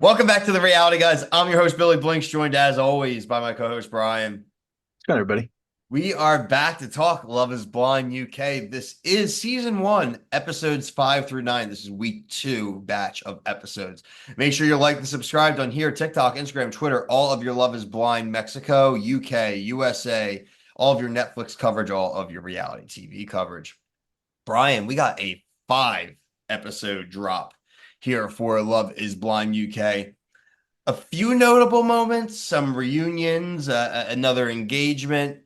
Welcome back to the reality, guys. I'm your host, Billy Blinks, joined as always by my co-host, Brian. What's going on, everybody? We are back to talk Love is Blind UK. This is season one, episodes 5 through 9. This is week two batch of episodes. Make sure you're liked and subscribed on here, TikTok, Instagram, Twitter, all of your Love is Blind, Mexico, UK, USA, all of your Netflix coverage, all of your reality TV coverage. Brian, we got a 5 episode drop here for Love is Blind UK. A few notable moments, some reunions, another engagement.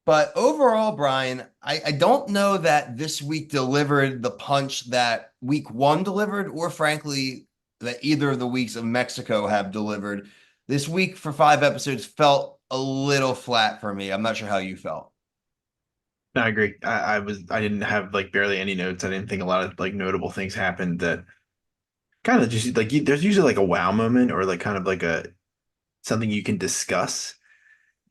But overall, Brian, I don't know that this week delivered the punch that week one delivered, or frankly, that either of the weeks of Mexico have delivered. This week for 5 episodes felt a little flat for me. I'm not sure how you felt. No, I agree. I didn't have like barely any notes. I didn't think a lot of like notable things happened that kind of just like there's usually like a wow moment or like kind of like a something you can discuss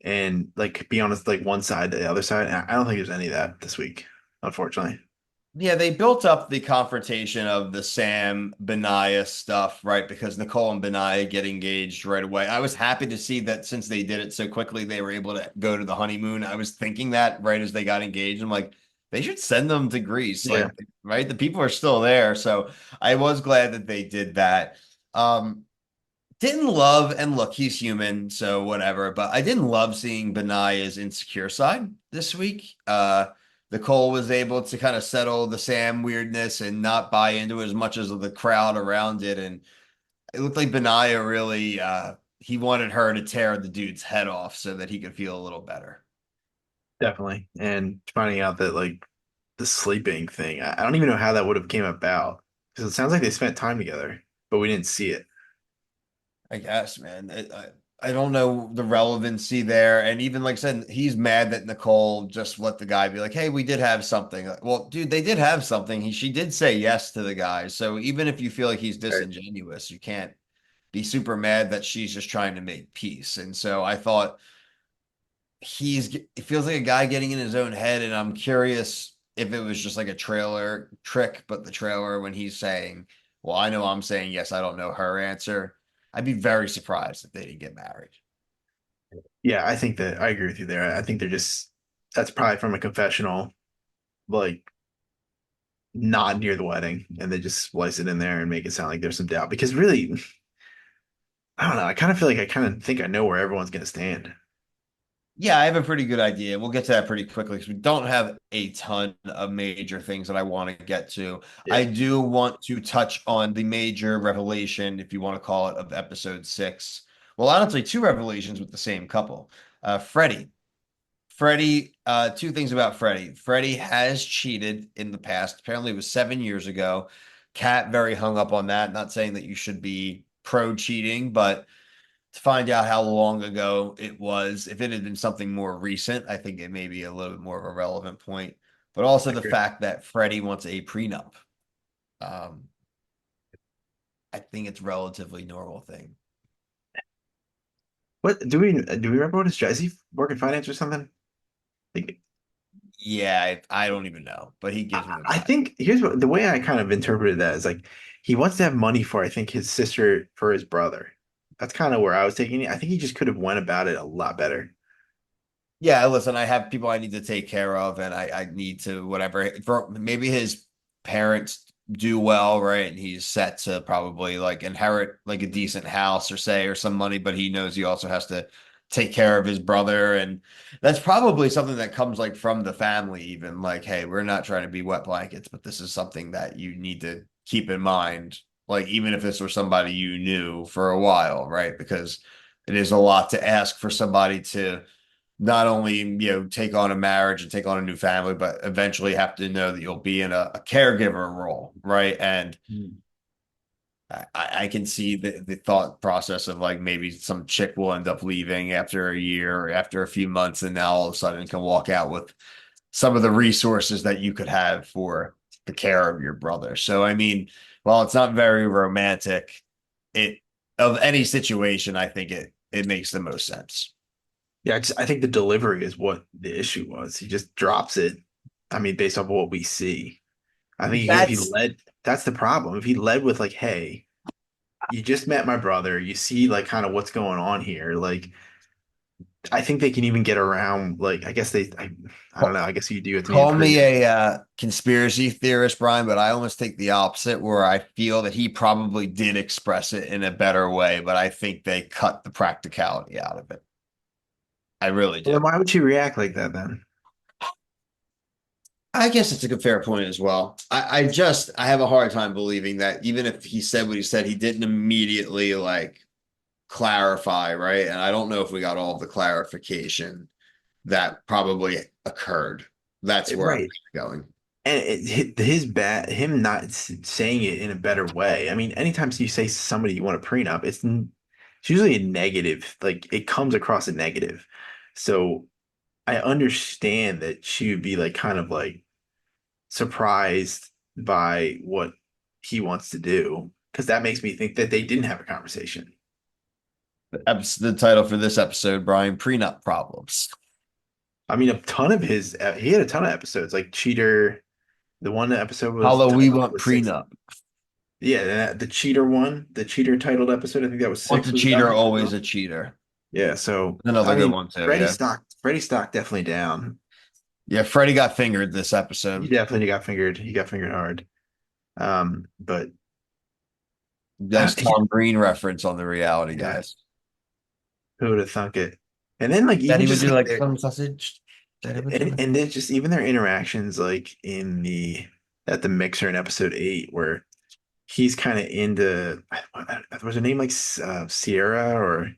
and like be honest, like one side to the other side. And I don't think there's any of that this week, unfortunately. Yeah, they built up the confrontation of the Sam Benayah stuff, right? Because Nicole and Benayah get engaged right away. I was happy to see that since they did it so quickly, they were able to go to the honeymoon. I was thinking that right as they got engaged. I'm like, they should send them to Greece. Yeah. Like, right? The people are still there. So I was glad that they did that. Um, didn't love, and look, he's human, so whatever. But I didn't love seeing Benaya's insecure side this week. Nicole was able to kind of settle the Sam weirdness and not buy into as much as the crowd around it. And it looked like Benayah really he wanted her to tear the dude's head off so that he could feel a little better. Definitely. And finding out that like the sleeping thing, I don't even know how that would have came about because it sounds like they spent time together, but we didn't see it. I guess, man. I don't know the relevancy there. And even like I said, he's mad that Nicole just let the guy be like, hey, we did have something. Like, well, dude, they did have something. She did say yes to the guy. So even if you feel like he's Right. disingenuous, you can't be super mad that she's just trying to make peace. And so I thought it feels like a guy getting in his own head. And I'm curious if it was just like a trailer trick, but the trailer when he's saying, well, I know I'm saying yes, I don't know her answer. I'd be very surprised if they didn't get married. Yeah, I think that I agree with you there. I think they're just that's probably from a confessional, like not near the wedding, and they just splice it in there and make it sound like there's some doubt. Because really, I don't know. I kind of feel like I kind of think I know where everyone's gonna stand. Yeah, I have a pretty good idea. We'll get to that pretty quickly because we don't have a ton of major things that I want to get to. Yeah, I do want to touch on the major revelation, if you want to call it, of episode 6. Well, honestly, two revelations with the same couple. Freddy. Two things about Freddy. Freddy has cheated in the past. Apparently, it was 7 years ago. Cat very hung up on that. Not saying that you should be pro cheating, but to find out how long ago it was. If it had been something more recent, I think it may be a little bit more of a relevant point. But also I the agree. fact that Freddie wants a prenup. Um, I think it's relatively normal thing. What do we remember what his job is? He work in finance or something? Like, Yeah, I don't even know, but he gives me the I vibe. think here's what the way I kind of interpreted that is like he wants to have money for I think his sister for his brother. That's kind of where I was taking it. I think he just could have went about it a lot better. Yeah, listen, I have people I need to take care of, and I need to whatever. For maybe his parents do well, right? And he's set to probably like inherit like a decent house or say or some money, but he knows he also has to take care of his brother, and that's probably something that comes like from the family, even like, hey, we're not trying to be wet blankets, but this is something that you need to keep in mind, like even if this were somebody you knew for a while, right? Because it is a lot to ask for somebody to not only take on a marriage and take on a new family, but eventually have to know that you'll be in a caregiver role, right? And Mm. I can see the thought process of like maybe some chick will end up leaving after a year or after a few months, and now all of a sudden can walk out with some of the resources that you could have for the care of your brother. So I mean, while it's not very romantic, it of any situation, I think it makes the most sense. Yeah, I think the delivery is what the issue was. He just drops it. I mean, based off of what we see. I think if he That's led, that's the problem. If he led with like, "Hey, you just met my brother. You see like kind of what's going on here. Like I think they can even get around. Like I guess I don't know. I guess you do it to me in Call me prison. a conspiracy theorist, Brian, but I almost take the opposite, where I feel that he probably did express it in a better way, but I think they cut the practicality out of it. I really Well, then do. why would she react like that then? I guess it's a good fair point as well. I have a hard time believing that even if he said what he said, he didn't immediately like clarify, right? And I don't know if we got all of the clarification that probably occurred. That's where I'm Right. going. And his bad, him not saying it in a better way. I mean, anytime you say to somebody you want a prenup, it's usually a negative. Like it comes across a negative. So I understand that she would be like kind of like surprised by what he wants to do because that makes me think that they didn't have a conversation. The title for this episode, Brian, prenup problems. I mean, a ton of he had a ton of episodes like Cheater. The one episode was Although we titled want was six. prenup. Yeah, the cheater one, the cheater titled episode, I think that was Once six a was cheater, about him as always well. a cheater. Yeah, so Another I good mean, one too. Yeah. Freddie stock definitely down. Yeah. Freddie got fingered this He episode. definitely got fingered. He got fingered hard. But Nice Tom Green reference on the reality yeah, guys. who would have thunk it? And then like That even he would just do like like their some sausage. and then just even their interactions like in the at the mixer in episode 8 where he's kind of into was her name like Sierra or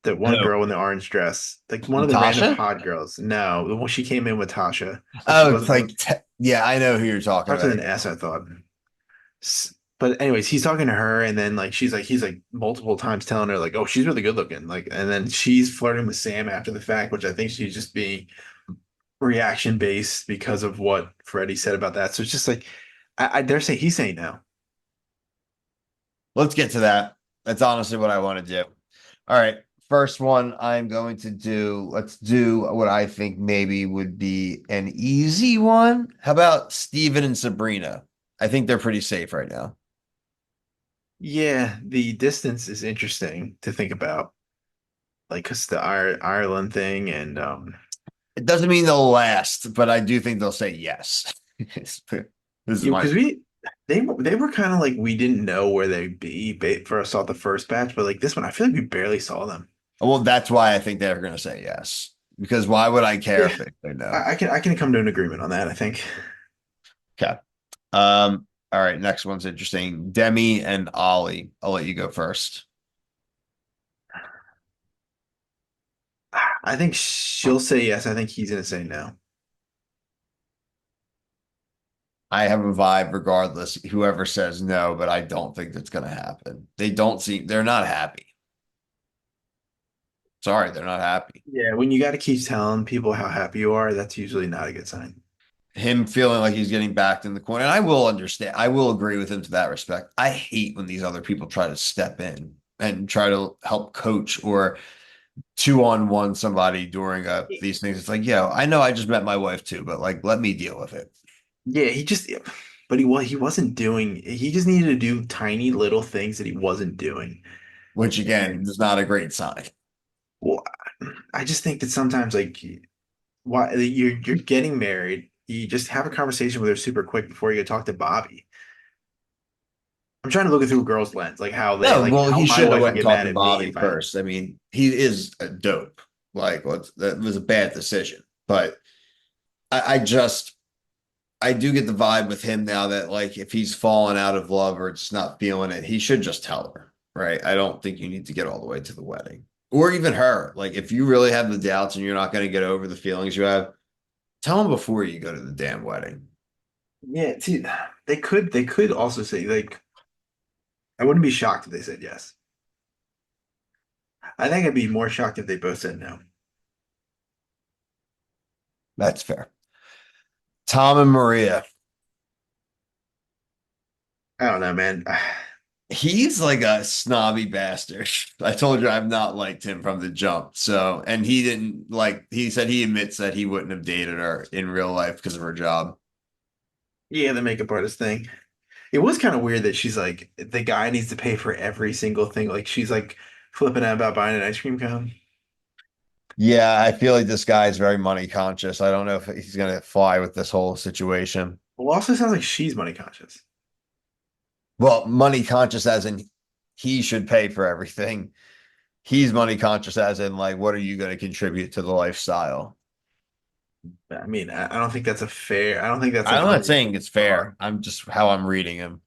that one Who? girl in the orange dress, like one of the random Natasha? pod girls. No, the one she came in with Tasha, but she Oh, it's wasn't like one. yeah, I know who you're talking Starts with about. an S, I thought. But anyways, he's talking to her, and then like he's like multiple times telling her like, "Oh, she's really good looking," like, and then she's flirting with Sam after the fact, which I think she's just being reaction based because of what Freddie said about that. So it's just like, I dare say he's saying no. Let's get to that. That's honestly what I want to do. All right. First one I'm going to do, let's do what I think maybe would be an easy one. How about Steven and Sabrina? I think they're pretty safe right now. Yeah, the distance is interesting to think about, like, cause the Ireland thing, and It doesn't mean they'll last, but I do think they'll say yes. This is you my because they were kind of like we didn't know where they'd be for us saw the first batch, but like this one, I feel like we barely saw them. well, that's why I think they're going to say yes. Because why would I care Yeah, if they say no? I can come to an agreement on that, I think. Okay. All right, next one's interesting. Demi and Ollie. I'll let you go first. I think she'll say yes. I think he's gonna say no. I have a vibe regardless, whoever says no, but I don't think that's going to happen. They're not happy. Sorry, they're not happy. Yeah, when you got to keep telling people how happy you are, that's usually not a good sign. Him feeling like he's getting backed in the corner. And I will understand. I will agree with him to that respect. I hate when these other people try to step in and try to help coach or 2-on-1 somebody during these things. It's like, yo, I know I just met my wife too, but like, let me deal with it. Yeah, but he wasn't doing. He just needed to do tiny little things that he wasn't doing. Which again And is not a great sign. well, I just think that sometimes like why you're getting married, you just have a conversation with her super quick before you go talk to Bobby. I'm trying to look it through a girl's lens, like No, like well, how he my should have wife went would and get talked mad to at me Bobby if I first. I mean, he is a dope. Like, that was a bad decision. But I just I do get the vibe with him now that like if he's fallen out of love or just not feeling it, he should just tell her, right? I don't think you need to get all the way to the wedding. Or even her. Like if you really have the doubts and you're not going to get over the feelings you have, tell him before you go to the damn wedding. yeah, see, they could also say like I wouldn't be shocked if they said yes. I think I'd be more shocked if they both said no. That's fair. Tom and Maria. I don't know, man. He's like a snobby bastard. I told you I've not liked him from the jump. So, and he didn't like, he said he admits that he wouldn't have dated her in real life because of her job. Yeah, the makeup artist thing. It was kind of weird that she's like the guy needs to pay for every single thing. Like she's like flipping out about buying an ice cream cone. Yeah, I feel like this guy is very money conscious. I don't know if he's gonna fly with this whole situation. Well, also sounds like she's money conscious. Well, money conscious as in he should pay for everything. He's money conscious as in like, what are you going to contribute to the lifestyle? I mean, I don't think that's a fair. I don't think that's like I'm not unreasonable. saying it's fair. I'm just how I'm reading him.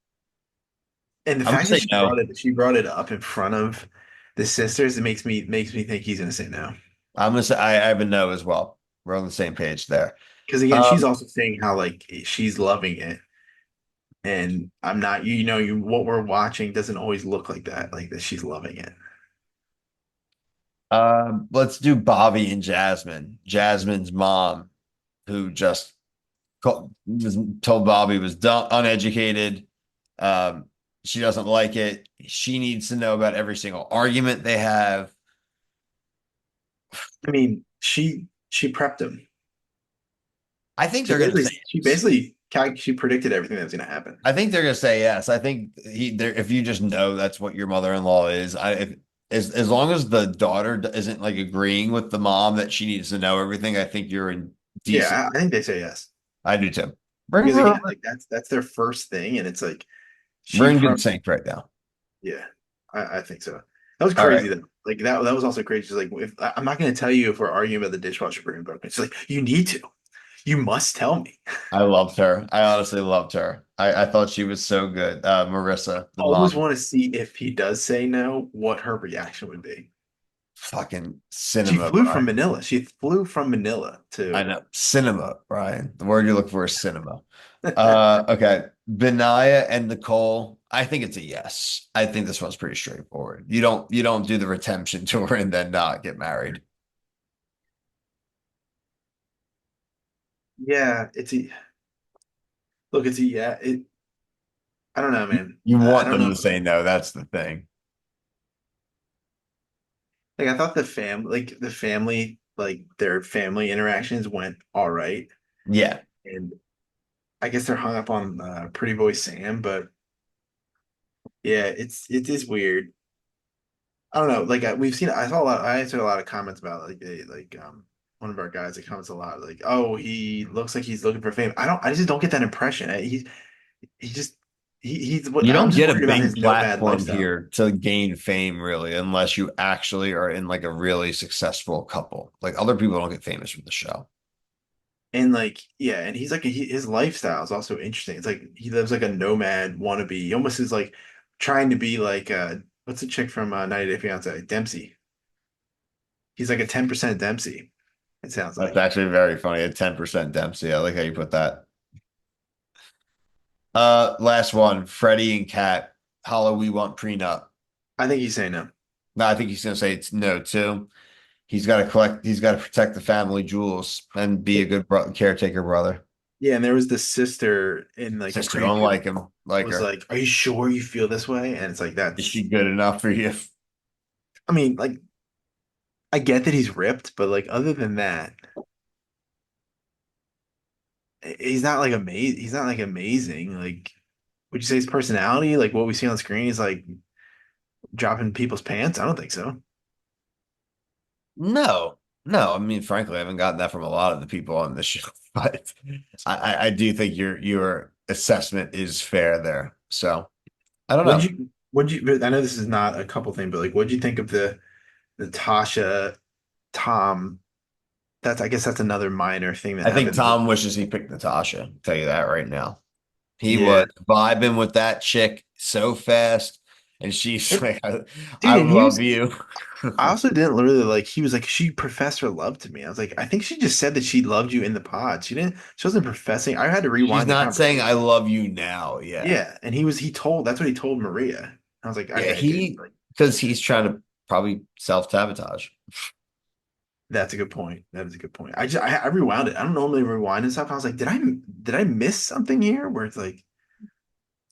And the I'm gonna fact that say no. she brought it up in front of the sisters, it makes me think he's gonna say no. I'm gonna say I have a no as well. We're on the same page there. Because again, she's Um, also saying how like she's loving it, and I'm not. You know, you what we're watching doesn't always look like that. Like that, she's loving it. let's do Bobby and Jasmine. Jasmine's mom, who just was told Bobby was dumb, uneducated. Um, she doesn't like it. She needs to know about every single argument they have. I mean, she prepped him. I think they're gonna say She yes. basically she predicted everything that was gonna happen. I think they're gonna say yes. I think if you just know that's what your mother-in-law is, as long as the daughter isn't like agreeing with the mom that she needs to know everything, I think you're in decent. Yeah, I think they say yes I do too. We're, because we're, again, like that's their first thing, and it's like we're she in pro good sync right now. yeah, I think so. That was All right. crazy though. Like that was also crazy. She's like, if I'm not gonna tell you if we're arguing about the dishwasher being broken. She's like, you need to. You must tell me. I loved her. I honestly loved her. I thought she was so good. Marissa, the Always mom, want to see if he does say no, what her reaction would be. fucking She cinema, flew from Brian. Manila. She flew from Manila I to know. Cinema, Brian. The word you look for is cinema. Okay. Benayah and Nicole. I think it's a yes. I think this one's pretty straightforward. You don't do the retention tour and then not get married. yeah, it's a look, it's a yeah. I don't know, man. You I want don't them know. to say no. That's the thing. Like I thought the family, like their family interactions went all right. Yeah. And I guess they're hung up on Pretty Boy Sam, but yeah, it is weird. I don't know. Like we've seen, I saw a lot. I answered a lot of comments about one of our guys that comments a lot like, oh, he looks like he's looking for fame. I just don't get that impression. He just he's what You I'm don't just get a worried about big his nomad platform lifestyle. here to gain fame, really, unless you actually are in like a really successful couple. Like other people don't get famous from the show. And like, yeah, and he's like his lifestyle is also interesting. It's like he lives like a nomad wannabe. He almost is like trying to be like what's the chick from 90 Day Fiance? Dempsey. He's like a 10% Dempsey, it sounds That's like. actually very funny. At 10% Dempsey. I like how you put that. Last one, Freddy and Cat. Hollow, we want prenup. I think he's saying no. No, I think he's gonna say it's no too. He's got to protect the family jewels and be a good caretaker brother. Yeah, and there was this sister in like a Sister don't preview like him, like was her. like, "Are you sure you feel this way?" And it's like Is she that's good enough for you? I mean, like I get that he's ripped, but like other than that, he's not like amazing. He's not like amazing. Like would you say his personality, like what we see on screen is like dropping people's pants? I don't think so. No, no. I mean, frankly, I haven't gotten that from a lot of the people on the show, but I do think your assessment is fair there. So I don't know. What'd you I know this is not a couple thing, but like what'd you think of the Tasha Tom? That's I guess that's another minor thing that I think happened. Tom wishes he picked Natasha. I'll tell you that right now. He Yeah. was vibing with that chick so fast, and she's And, like, I dude, and he love was you." I also didn't really like he was like she professed her love to me. I was like, I think she just said that she loved you in the pod. She wasn't professing. I had to She's rewind the not saying I conversation. love you now. Yeah. Yeah. And he told that's what he told Maria. I was like, Yeah, okay, dude, like because he's trying to probably self-sabotage. that's a good point. That is a good point. I rewound it. I don't normally rewind and stuff. I was like, did I miss something here? Where it's like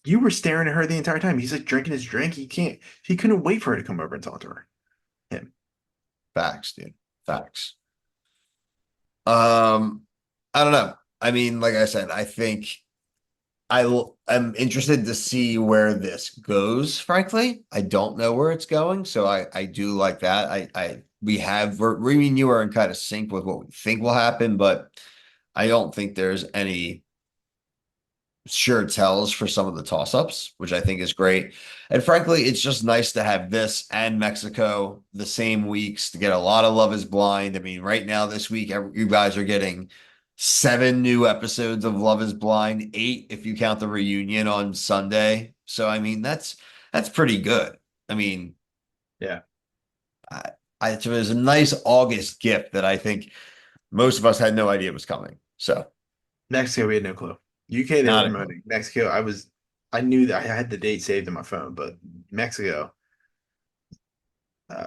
you were staring at her the entire time. He's like drinking his drink. He couldn't wait for her to come over and talk to her. Him. Facts, dude. Facts. Um, I don't know. I mean, like I said, I think am interested to see where this goes, frankly. I don't know where it's going, so I do like that. Me and you are in kind of sync with what we think will happen, but I don't think there's any sure tells for some of the toss-ups, which I think is great. And frankly, it's just nice to have this and Mexico the same weeks to get a lot of Love is Blind. I mean, right now this week, you guys are getting 7 new episodes of Love is Blind, 8 if you count the reunion on Sunday. So I mean, that's pretty good. I mean, Yeah. I, it was a nice August gift that I think most of us had no idea was coming. So Mexico, we had no clue. UK, they were not a clue. promoting. Mexico, I knew that I had the date saved in my phone, but Mexico,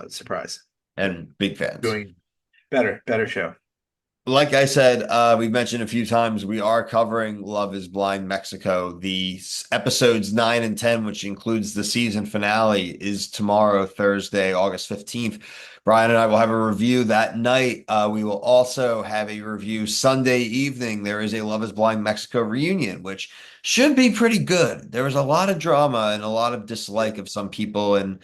surprise. And big fans. Doing better show. Like I said, we've mentioned a few times, we are covering Love is Blind Mexico. The episodes 9 and 10, which includes the season finale, is tomorrow, Thursday, August 15th. Brian and I will have a review that night. We will also have a review Sunday evening. There is a Love is Blind Mexico reunion, which should be pretty good. There was a lot of drama and a lot of dislike of some people, and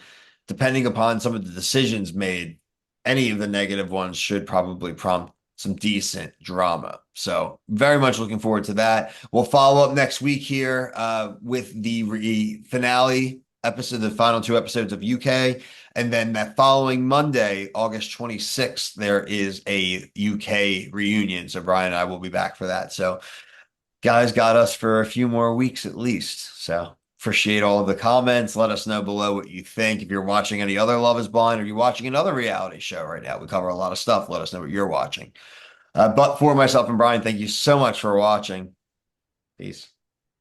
depending upon some of the decisions made, any of the negative ones should probably prompt some decent drama. So very much looking forward to that. We'll follow up next week here with the finale episode, the final 2 episodes of UK. And then that following Monday, August 26th, there is a UK reunion. So Brian and I will be back for that. So guys got us for a few more weeks at least. So appreciate all of the comments. Let us know below what you think. If you're watching any other Love is Blind or you're watching another reality show right now, we cover a lot of stuff. Let us know what you're watching. But for myself and Brian, thank you so much for watching. Peace.